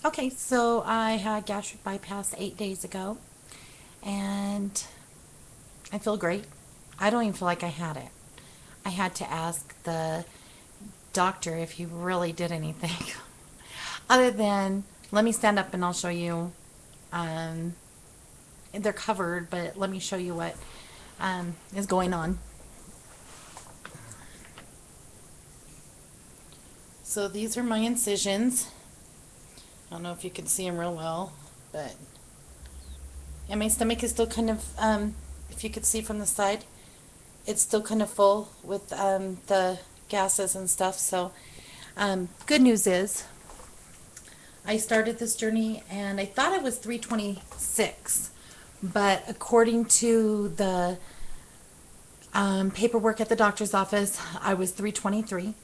Okay, so I had gastric bypass 8 days ago, and I feel great. I don't even feel like I had it. I had to ask the doctor if he really did anything other than let me stand up and I'll show you. Um, they're covered, but let me show you what is going on. So these are my incisions. I don't know if you can see them real well, but and my stomach is still kind of, if you could see from the side, it's still kind of full with the gases and stuff. So, good news is, I started this journey and I thought it was 326, but according to the paperwork at the doctor's office, I was 323.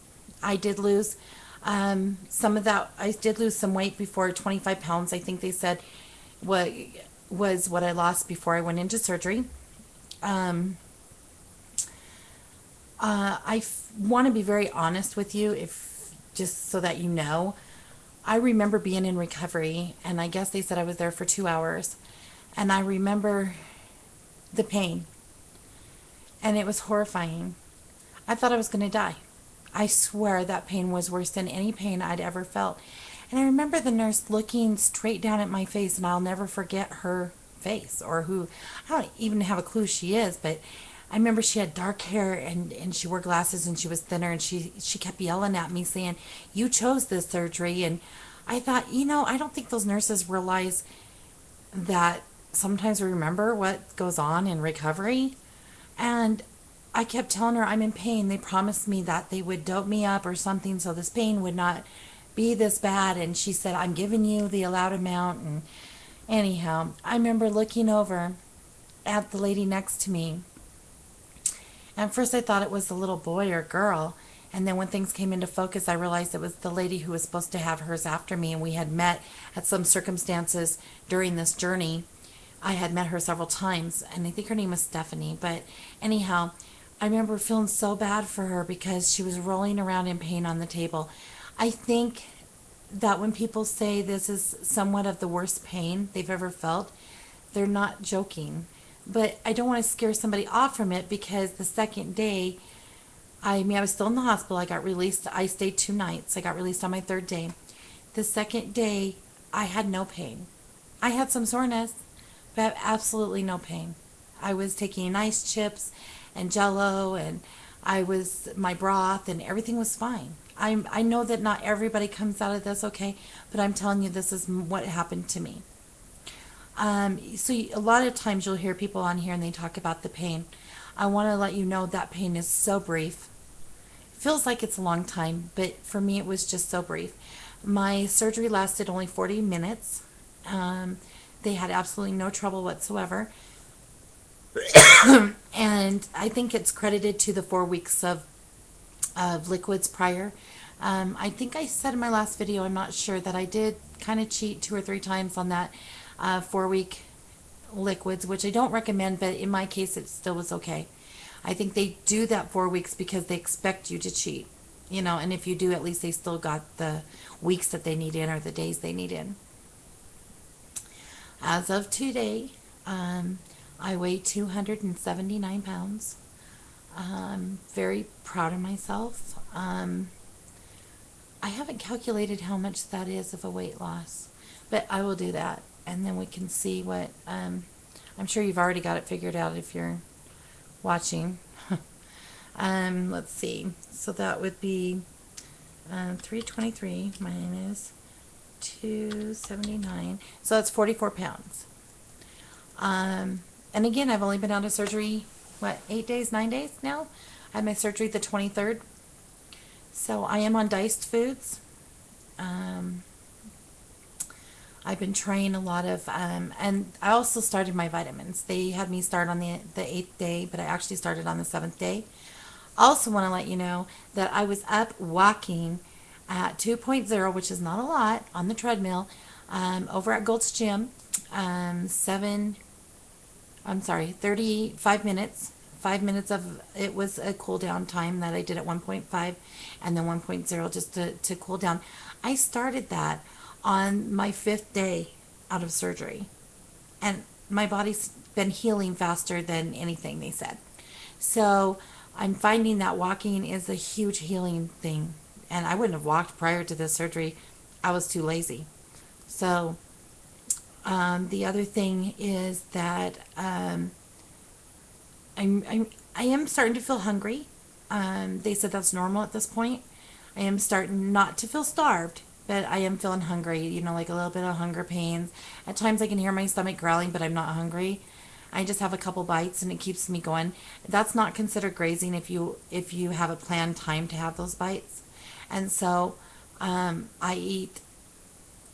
I did lose some of that. I did lose some weight before, 25 pounds. I think they said what was what I lost before I went into surgery. Um, want to be very honest with you, if just so that you know. I remember being in recovery, and I guess they said I was there for 2 hours, and I remember the pain, and it was horrifying. I thought I was going to die. I swear that pain was worse than any pain I'd ever felt. And I remember the nurse looking straight down at my face, and I'll never forget her face or who, I don't even have a clue who she is, but I remember she had dark hair and she wore glasses and she was thinner, and she kept yelling at me saying, "You chose this surgery." And I thought, I don't think those nurses realize that sometimes we remember what goes on in recovery. And I kept telling her I'm in pain. They promised me that they would dope me up or something so this pain would not be this bad. And she said, "I'm giving you the allowed amount." And anyhow, I remember looking over at the lady next to me. And at first I thought it was the little boy or girl. And then when things came into focus, I realized it was the lady who was supposed to have hers after me. And we had met at some circumstances during this journey. I had met her several times, and I think her name was Stephanie. But anyhow, I remember feeling so bad for her because she was rolling around in pain on the table. I think that when people say this is somewhat of the worst pain they've ever felt, they're not joking. But I don't want to scare somebody off from it, because the second day, I was still in the hospital. I got released. I stayed 2 nights. I got released on my third day. The second day, I had no pain. I had some soreness, but absolutely no pain. I was taking ice chips and jello, and my broth, and everything was fine. I know that not everybody comes out of this okay, but I'm telling you, this is what happened to me. So a lot of times you'll hear people on here and they talk about the pain. I want to let you know that pain is so brief. It feels like it's a long time, but for me it was just so brief. My surgery lasted only 40 minutes. They had absolutely no trouble whatsoever. And I think it's credited to the 4 weeks of liquids prior. I think I said in my last video, I'm not sure, that I did kind of cheat 2 or 3 times on that 4 week liquids, which I don't recommend, but in my case, it still was okay. I think they do that 4 weeks because they expect you to cheat, and if you do, at least they still got the weeks that they need in, or the days they need in. As of today, I weigh 279 pounds. I'm very proud of myself. I haven't calculated how much that is of a weight loss, but I will do that, and then we can see what, I'm sure you've already got it figured out if you're watching. Let's see. So that would be 323 minus 279. So that's 44 pounds. And again, I've only been out of surgery, 8 days, 9 days now? I had my surgery the 23rd. So I am on diced foods. I've been trying a lot of, and I also started my vitamins. They had me start on the 8th day, but I actually started on the 7th day. Also want to let you know that I was up walking at 2.0, which is not a lot, on the treadmill, over at Gold's Gym, 35 minutes, 5 minutes of it was a cool down time that I did at 1.5 and then 1.0 just to cool down. I started that on my 5th day out of surgery. And my body's been healing faster than anything, they said. So I'm finding that walking is a huge healing thing. And I wouldn't have walked prior to this surgery. I was too lazy. So the other thing is that I am starting to feel hungry. They said that's normal at this point. I am starting not to feel starved, but I am feeling hungry, you know, like a little bit of hunger pains. At times I can hear my stomach growling, but I'm not hungry. I just have a couple bites and it keeps me going. That's not considered grazing if you have a planned time to have those bites. And so I eat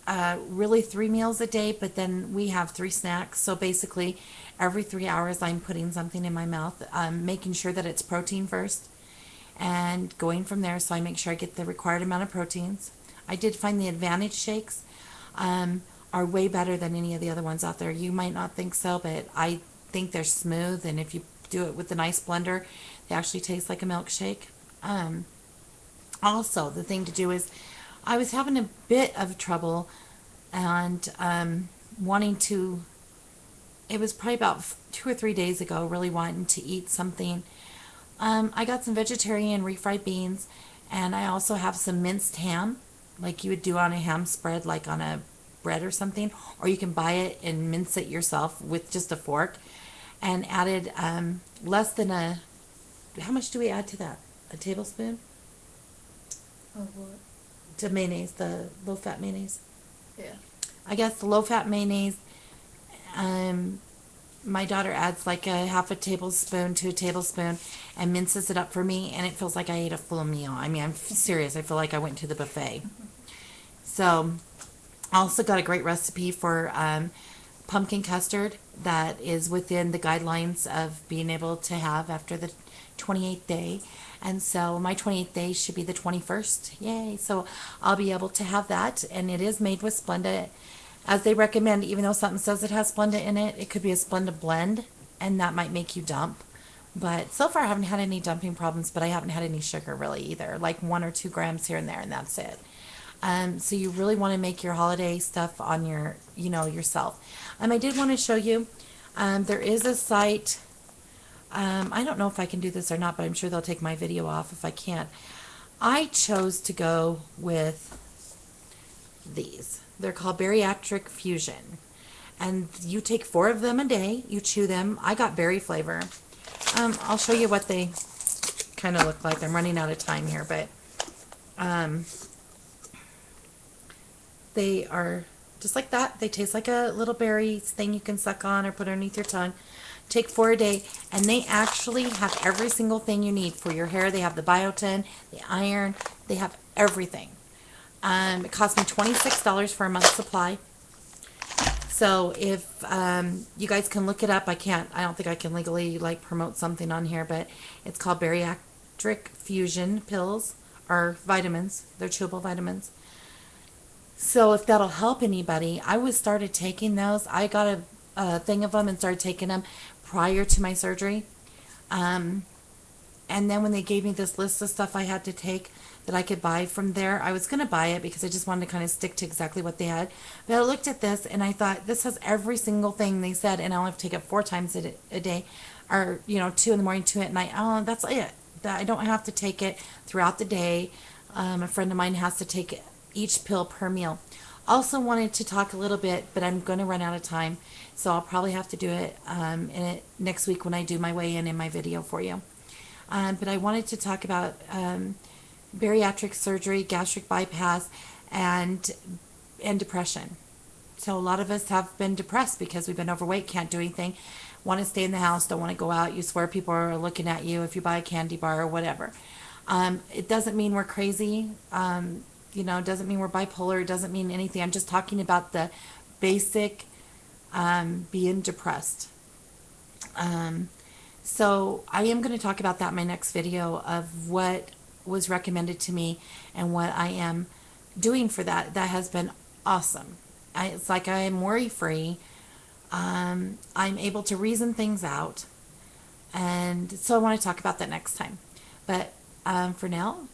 really 3 meals a day, but then we have 3 snacks. So basically every 3 hours I'm putting something in my mouth, making sure that it's protein first and going from there. So I make sure I get the required amount of proteins. I did find the Advantage shakes are way better than any of the other ones out there. You might not think so, but I think they're smooth, and if you do it with a nice blender, they actually taste like a milkshake. Also, the thing to do is, I was having a bit of trouble and wanting to, it was probably about 2 or 3 days ago, really wanting to eat something. I got some vegetarian refried beans, and I also have some minced ham, like you would do on a ham spread, like on a bread or something, or you can buy it and mince it yourself with just a fork, and added less than how much do we add to that? A tablespoon? Of what? To mayonnaise, the low-fat mayonnaise. Yeah. I guess the low-fat mayonnaise, my daughter adds like a half a tablespoon to a tablespoon and minces it up for me, and it feels like I ate a full meal. I mean, I'm serious. I feel like I went to the buffet. So, I also got a great recipe for pumpkin custard that is within the guidelines of being able to have after the 28th day. And so my 28th day should be the 21st. Yay. So I'll be able to have that. And it is made with Splenda. As they recommend, even though something says it has Splenda in it, it could be a Splenda blend. And that might make you dump. But so far I haven't had any dumping problems, but I haven't had any sugar really either. Like 1 or 2 grams here and there, and that's it. So you really want to make your holiday stuff on your, yourself. I did want to show you, there is a site, I don't know if I can do this or not, but I'm sure they'll take my video off if I can't. I chose to go with these. They're called Bariatric Fusion. And you take 4 of them a day, you chew them. I got berry flavor. I'll show you what they kind of look like. I'm running out of time here, but they are just like that. They taste like a little berry thing you can suck on or put underneath your tongue. Take 4 a day, and they actually have every single thing you need for your hair. They have the biotin, the iron, they have everything. It cost me $26 for a month's supply. So if you guys can look it up, I don't think I can legally like promote something on here, but it's called Bariatric Fusion pills or vitamins. They're chewable vitamins. So if that'll help anybody, I started taking those. I got a thing of them and started taking them prior to my surgery. And then when they gave me this list of stuff I had to take that I could buy from there, I was going to buy it because I just wanted to kind of stick to exactly what they had. But I looked at this and I thought, this has every single thing they said, and I only have to take it 4 times a day, or 2 in the morning, 2 at night. Oh, that's it. I don't have to take it throughout the day. A friend of mine has to take each pill per meal. Also wanted to talk a little bit, but I'm going to run out of time, so I'll probably have to do it next week when I do my weigh-in in my video for you. But I wanted to talk about bariatric surgery, gastric bypass, and depression. So a lot of us have been depressed because we've been overweight, can't do anything, want to stay in the house, don't want to go out. You swear people are looking at you if you buy a candy bar or whatever. It doesn't mean we're crazy. It doesn't mean we're bipolar. It doesn't mean anything. I'm just talking about the basic being depressed. So I am going to talk about that in my next video of what was recommended to me and what I am doing for that. That has been awesome. It's like I am worry free. I'm able to reason things out. And so I want to talk about that next time. But for now,